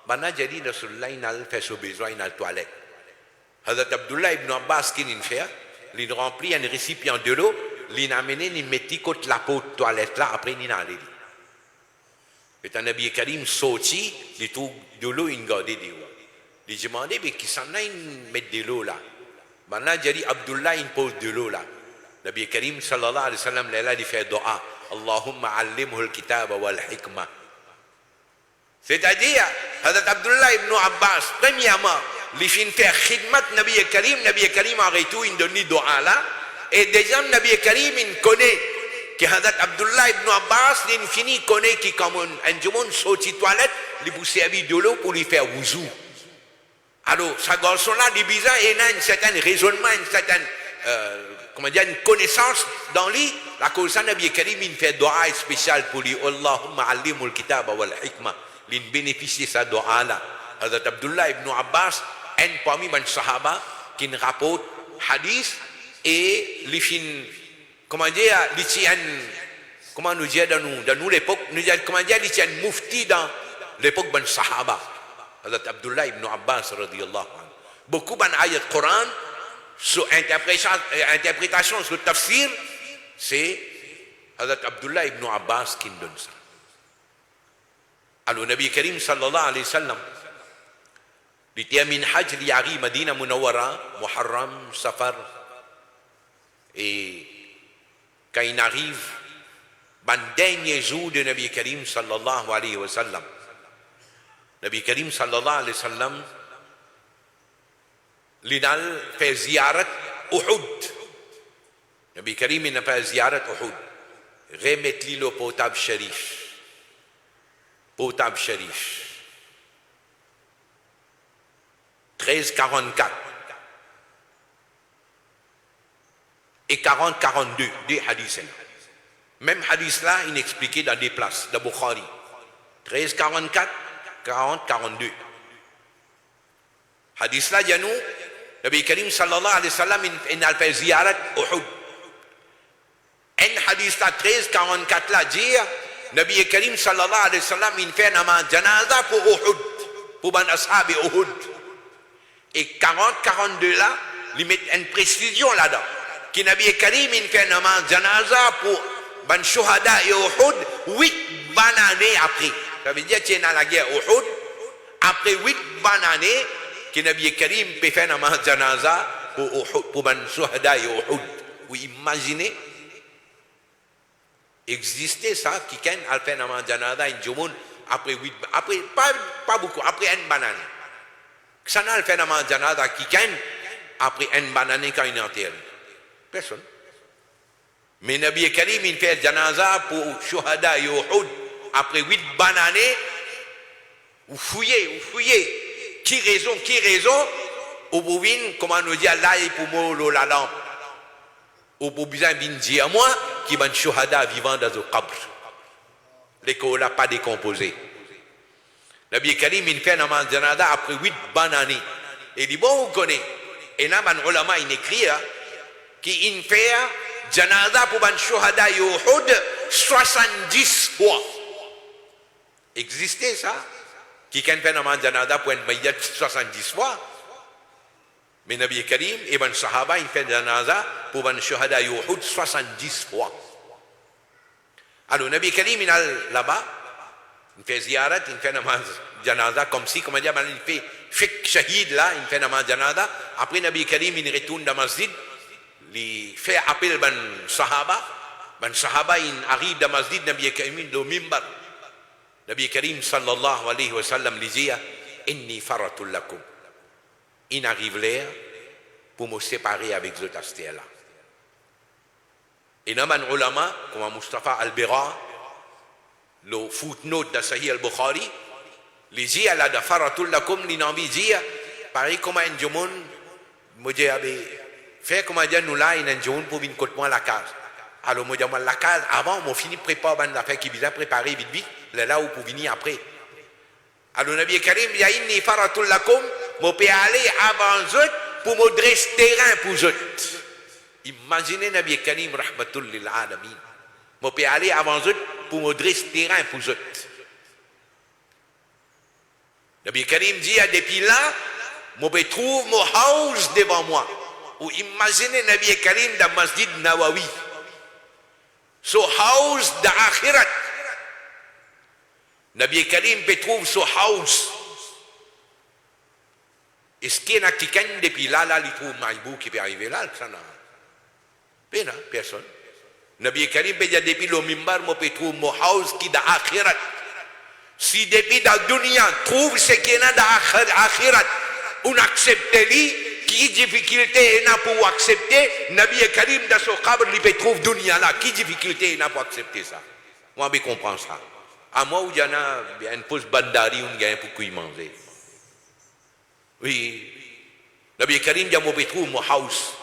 Speaker 1: bana jadi Rasulullah il a fait son besoin, il a la toilette. Hazrat Abdullah ibn Abbas qui l'a fait, il remplit un récipient de l'eau, il a amené, il mettit contre la peau de toilette là, après il a allé. Et un Nabi Karim sorti, il trouve de l'eau, il garde de l'eau. Il demandait, mais qui s'en a, il met de l'eau là. Bana jadi Abdullah il pose de l'eau là. Nabi Karim sallallahu alayhi wa sallam, il fait dua. Allahumma allimhu al-kitab wal hikmah. C'est-à-dire, Hazrat Abdullah ibn Abbas, premièrement, il fait faire khidmat Nabi Karim arrête tout, il donne dua là. Et deuxième, Nabi Karim, il connaît que Hazrat Abdullah ibn Abbas, il finit, connaît qu'il comme un jour sorti toilette, il vous servit de l'eau pour lui faire wuzu. Alors, ce garçon-là, il est bizarre, il a un certain raisonnement, une connaissance dans lui. La cause ça, Nabi Karim, il fait dua spécial pour lui. Allahumma allimhu al-kitab wal hikmah. Il bénéficie de sa dua là. Hazrat Abdullah ibn Abbas, un parmi les sahaba qui rapporte hadith et les fin, comment dire, comment nous dire dans nous l'époque, nous dire comment dire, il tient mufti dans l'époque des sahaba. Hazrat Abdullah ibn Abbas radiyallahu anhu. Beaucoup d'ayats Coran sur interprétation, sur tafsir, c'est Hazrat Abdullah ibn Abbas qui donne ça. Alors, Nabi Karim sallallahu alayhi wa sallam, il était min hajj liyari Madina Munawwara, Muharram, Safar, et quand il arrive, le dernier jour de Nabi Karim sallallahu alayhi wa sallam, Nabi Karim sallallahu alayhi wa sallam, il fait ziyarat Uhud. Nabi Karim il fait ziyarat Uhud. Remettez-lui le potable sharif. Potable sharif. 1344. Et 40-42, deux hadiths. Même hadith là, il est expliqué dans des places, dans Bukhari. 1344, 40-42. Hadith là, il y a nous, Nabi Karim sallallahu alayhi wa sallam, il a fait ziyarat Uhud. Un hadith là, 1344 là, dit, Nabi Karim sallallahu alayhi wa sallam, il fait namaz janaza pour Uhud, pour ban ashab et Uhud. Et 42 là, il met une précision là-dedans. Que Nabi Karim, il fait namaz janaza pour ban shuhada et Uhud, 8 années après. Ça veut dire qu'il y a la guerre Uhud, après 8 années, que Nabi Karim peut faire namaz janaza pour ban shuhada et Uhud. Vous imaginez? Existait ça, qui ken al fait namaz janaza in Jumun après 8, après pas beaucoup, après une banane. Ça n'a fait namaz janaza qui ken après une banane quand il est enterré. Personne. Mais Nabi Karim il fait janaza pour shuhada et Uhud après 8 années. Vous fouillez. Qui raison? Ou pour venir, comment nous dire, là et pour moi la lampe. Ou pour bien dire moi qui ban shuhada vivant dans le qabr. L'école n'a pas décomposé. Nabi Karim il fait namaz janaza après 8 années. Et dit bon, vous connaissez. Et là, man ulama il écrit qu'il fait janaza pour ban shuhada Uhud 70 fois. Existait ça? Qui can fait namaz janaza pour un mayyat 70 fois? Mais Nabi Karim et ban sahaba il fait janaza pour ban shuhada Uhud 70 fois. Alors Nabi Karim il est là-bas, il fait ziyarat, il fait namaz janaza comme si, comment dire, il fait fiqh shahid là, il fait namaz janaza. Après Nabi Karim il retourne dans le masjid, il fait appel ban sahaba il arrive dans le masjid, Nabi Karim le mimbar. Nabi Karim sallallahu alayhi wa sallam lui dit inni faratul lakum. Il arrive là pour me séparer avec ce tasté-là. Et dans les ulama, comme Mustafa al-Bira, le footnote de Sahih al-Bukhari, il dit à la faratul lakum, il dit, pareil comme un jomun, moi j'ai fait comme un nous là, il y a un jomun pour venir côté moi la case. Alors moi j'ai la case avant, on finit préparer l'affaire qui vient préparer vite, là où pour venir après. Alors Nabi Karim dit inni faratul lakum, je peux aller avant eux pour me dresser terrain pour eux. Imaginez Nabi Karim rahmatul lil alamin. Je peux aller avant eux pour me dresser terrain pour eux. Nabi Karim dit depuis là, je peux trouver mon house devant moi. Ou imaginez Nabi Karim dans le Masjid Nawawi. So house d'akhirat. Nabi Karim peut trouver son house. Est-ce qu'il y a quelqu'un depuis là, il trouve Maïbou qui peut arriver là? Ça n'a personne. Nabi Karim peut dire depuis le mimbar, je peux trouver mon house qui est dans l'akhirat. Si depuis la dunya trouve ce qui est dans l'akhirat, on accepte lui, qui difficulté il a pour accepter, Nabi Karim dans son qabr, il peut trouver dunya là. Qui difficulté il a pour accepter ça? Moi, je comprends ça. À moi, où il y en a une pause bandari, on gagne pour qu'il mange. Oui. Nabi Karim dit, je trouve mon house.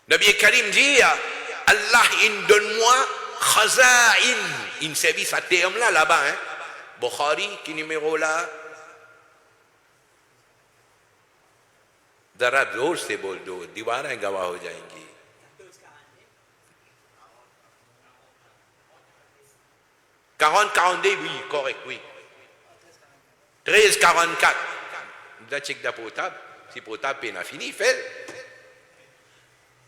Speaker 1: Nabi Karim dit, Allah, il donne-moi khaza'in. Il service à terme là-bas. Hein? Bukhari, qui numéro là? Darab, जोर से बोल दो, दीवारें गवाह हो जाएंगी. « 40-42, oui, correct, oui. 13-44. Vous avez checké la potable. Si potable, peine a fini, fait.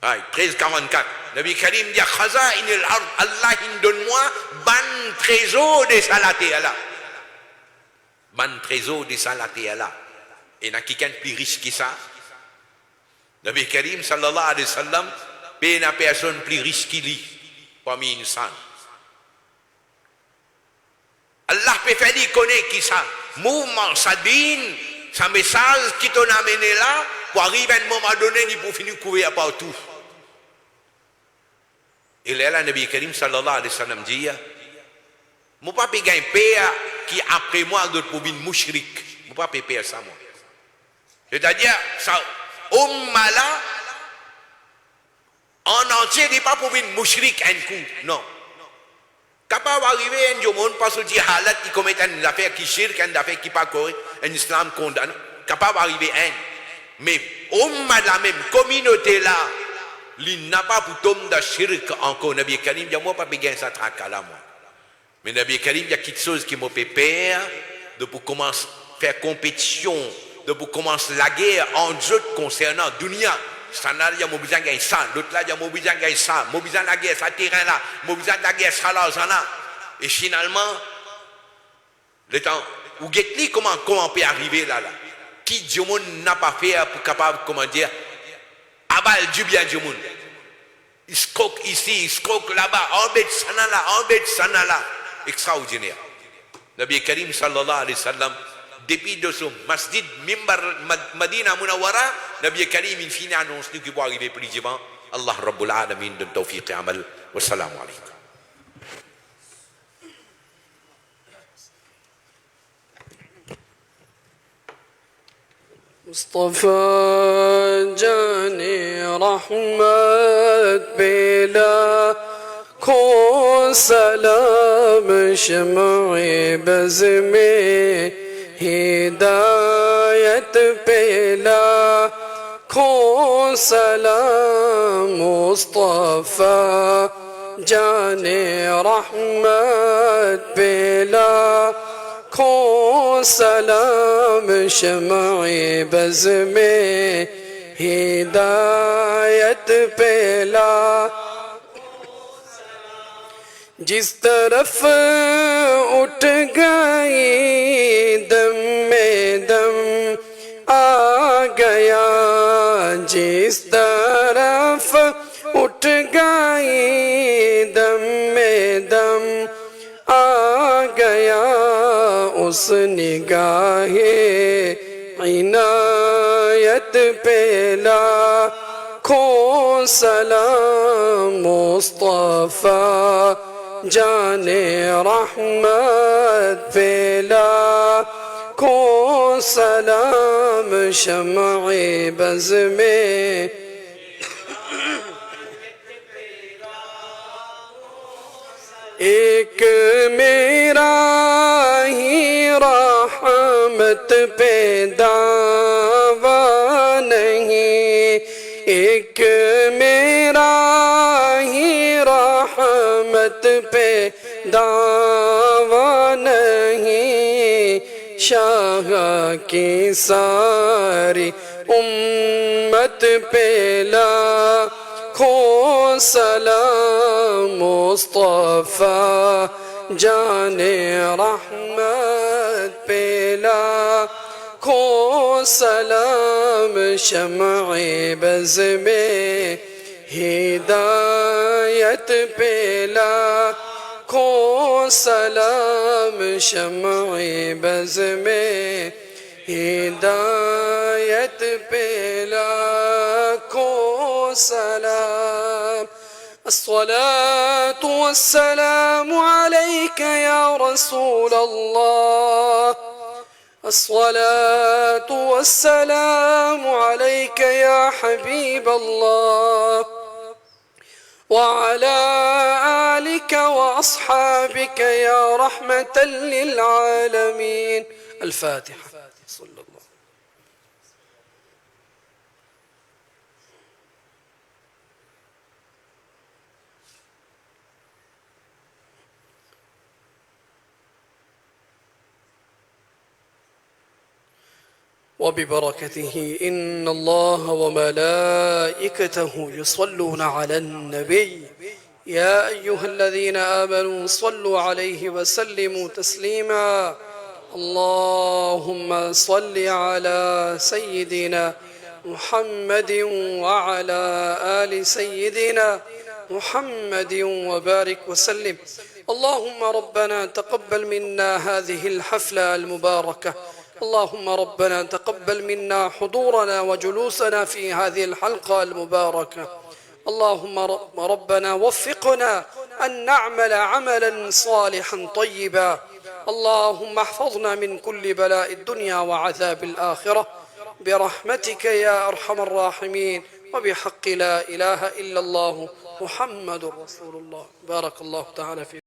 Speaker 1: 13-44. Nabi Karim dit, Khaza inil ard, Allah in donne-moi ban trésor de salaté Allah. Ban trésor de salaté Allah. Et il y a quelqu'un plus riche que ça. Nabi Karim, sallallahu alayhi wa sallam, il y a personne plus riche qu'il lui, parmi une insan. Allah peut faire dire connaître qui ça. Mouvement, ça dîne, ça message qui t'en a amené là, pour arriver à un moment donné, il pour finir couvrir partout. Et là, le Nabi Karim sallallahu alayhi wa sallam dit, je ne peux pas payer un père qui après moi d'autres pour venir mouchrik. Je ne peux pas payer ça moi. C'est-à-dire, ça, là, en entier, il n'est pas pour venir mouchrik un coup. Non. Capable d'arriver un jour, parce que dit halat qui commet une affaire qui shirk, une affaire qui pas correct, un islam condamne. Capable d'arriver un. Mais la même communauté là, il n'a pas pour tomber dans shirk encore. Nabi Karim dit, moi pas besoin ça traque là moi. Mais Nabi Karim, il y a quelque chose qui m'a fait peur, de pour commencer à faire compétition, de pour commencer la guerre entre eux concernant Dunia. Ça n'a rien, mon besoin de gagner ça, l'autre là, il y a mon besoin de gagner ça, mon besoin de la guerre, ça terrain là, mon besoin de la guerre, ça là, ça là. Et finalement, le temps, où get-li comment on peut arriver là? Qui Dieu n'a pas fait pour capable, comment dire, aval du bien du monde. Il scroque ici, il scroque là-bas, embête sana là, embête sana là. Extraordinaire. Nabi Karim sallallahu alayhi wa sallam, depuis de ce masjid, mimbar Madina Munawara, Nabi Karim, il finit annonce qui va arriver plus vite. Allah Rabbul Alamin, de tawfiq et amal. Wassalamu alaykum.
Speaker 2: مصطفى جاني رحمت بلا کو سلام شمعی بزمی ہدایت پلا کو سلام مصطفى جاني رحمت بلا کو سلام شمعی بز میں ہدایت پلا جس طرف اٹھ گئی دم میں دم آ گیا جس طرف اٹھ گئی دم میں دم آ گیا اس نگاہ عنایت پہ لاکھوں سلام مصطفیٰ جان رحمت پہ لاکھوں سلام شمع بز میں ایک میرا ہی رحمت پہ دعویٰ نہیں ایک میرا ہی رحمت پہ دعویٰ نہیں شاہ کی ساری امت پہ لاکھوں سلام مصطفیٰ جان رحمت پہ لاکھوں سلام شمع بز میں ہدایت پہ لاکھوں سلام شمع بز میں ہدایت پہ لاکھوں سلام الصلاة والسلام عليك يا رسول الله الصلاة والسلام عليك يا حبيب الله وعلى آلك وأصحابك يا رحمة للعالمين الفاتحة صلى الله وببركته إن الله وملائكته يصلون على النبي يا أيها الذين آمنوا صلوا عليه وسلموا تسليما اللهم صل على سيدنا محمد وعلى آل سيدنا محمد وبارك وسلم اللهم ربنا تقبل منا هذه الحفلة المباركة اللهم ربنا تقبل منا حضورنا وجلوسنا في هذه الحلقة المباركة اللهم ربنا وفقنا أن نعمل عملا صالحا طيبا اللهم احفظنا من كل بلاء الدنيا وعذاب الآخرة برحمتك يا أرحم الراحمين وبحق لا إله إلا الله محمد رسول الله بارك الله تعالى فيكم